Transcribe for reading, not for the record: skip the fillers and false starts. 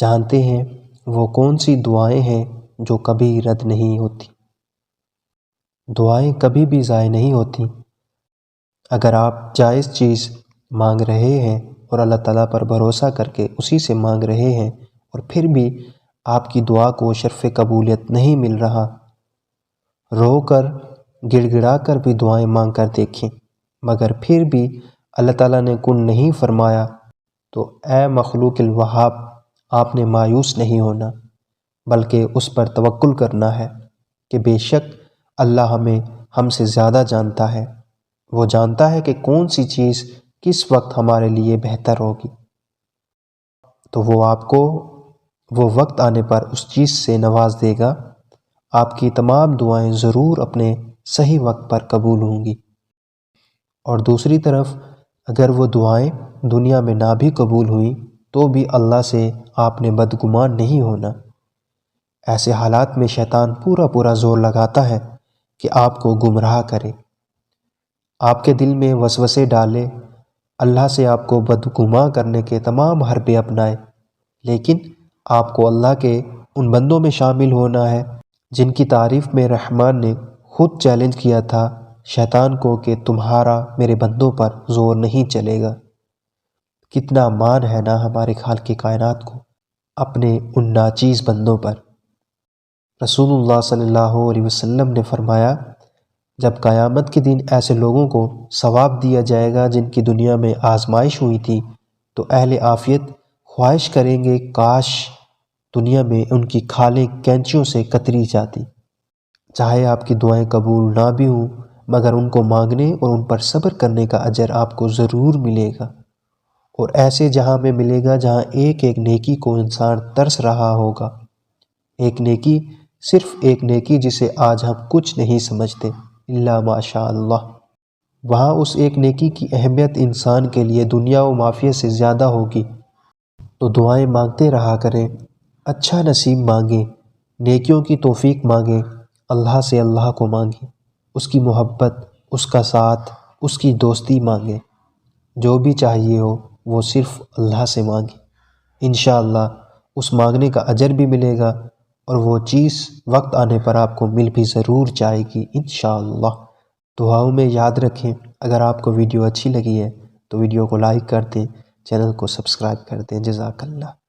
جانتے ہیں وہ کون سی دعائیں ہیں جو کبھی رد نہیں ہوتی۔ دعائیں کبھی بھی ضائع نہیں ہوتی۔ اگر آپ جائز چیز مانگ رہے ہیں اور اللہ تعالیٰ پر بھروسہ کر کے اسی سے مانگ رہے ہیں اور پھر بھی آپ کی دعا کو شرف قبولیت نہیں مل رہا، رو کر گڑ گڑا کر بھی دعائیں مانگ کر دیکھیں مگر پھر بھی اللہ تعالیٰ نے کن نہیں فرمایا، تو اے مخلوق الوہاب، آپ نے مایوس نہیں ہونا بلکہ اس پر توکل کرنا ہے کہ بے شک اللہ ہم سے زیادہ جانتا ہے۔ وہ جانتا ہے کہ کون سی چیز کس وقت ہمارے لیے بہتر ہوگی، تو وہ آپ کو وہ وقت آنے پر اس چیز سے نواز دے گا۔ آپ کی تمام دعائیں ضرور اپنے صحیح وقت پر قبول ہوں گی۔ اور دوسری طرف اگر وہ دعائیں دنیا میں نہ بھی قبول ہوئیں تو بھی اللہ سے آپ نے بدگمان نہیں ہونا۔ ایسے حالات میں شیطان پورا زور لگاتا ہے کہ آپ کو گمراہ کرے، آپ کے دل میں وسوسے ڈالے، اللہ سے آپ کو بدگمان کرنے کے تمام حربے اپنائے، لیکن آپ کو اللہ کے ان بندوں میں شامل ہونا ہے جن کی تعریف میں رحمان نے خود چیلنج کیا تھا شیطان کو کہ تمہارا میرے بندوں پر زور نہیں چلے گا۔ کتنا مان ہے نا ہمارے خالق کائنات کو اپنے ان ناچیز بندوں پر۔ رسول اللہ صلی اللہ علیہ وسلم نے فرمایا، جب قیامت کے دن ایسے لوگوں کو ثواب دیا جائے گا جن کی دنیا میں آزمائش ہوئی تھی تو اہل عافیت خواہش کریں گے کاش دنیا میں ان کی کھالیں کینچیوں سے کتری جاتی۔ چاہے آپ کی دعائیں قبول نہ بھی ہوں مگر ان کو مانگنے اور ان پر صبر کرنے کا اجر آپ کو ضرور ملے گا، اور ایسے جہاں میں ملے گا جہاں ایک ایک نیکی کو انسان ترس رہا ہوگا۔ ایک نیکی، صرف ایک نیکی جسے آج ہم کچھ نہیں سمجھتے الا ماشاء اللہ، وہاں اس ایک نیکی کی اہمیت انسان کے لیے دنیا و معافیت سے زیادہ ہوگی۔ تو دعائیں مانگتے رہا کریں، اچھا نصیب مانگیں، نیکیوں کی توفیق مانگیں، اللہ سے اللہ کو مانگیں، اس کی محبت، اس کا ساتھ، اس کی دوستی مانگیں۔ جو بھی چاہیے ہو وہ صرف اللہ سے مانگیں، انشاءاللہ اس مانگنے کا اجر بھی ملے گا اور وہ چیز وقت آنے پر آپ کو مل بھی ضرور جائے گی انشاءاللہ۔ دعاؤں میں یاد رکھیں، اگر آپ کو ویڈیو اچھی لگی ہے تو ویڈیو کو لائک کر دیں، چینل کو سبسکرائب کر دیں۔ جزاک اللہ۔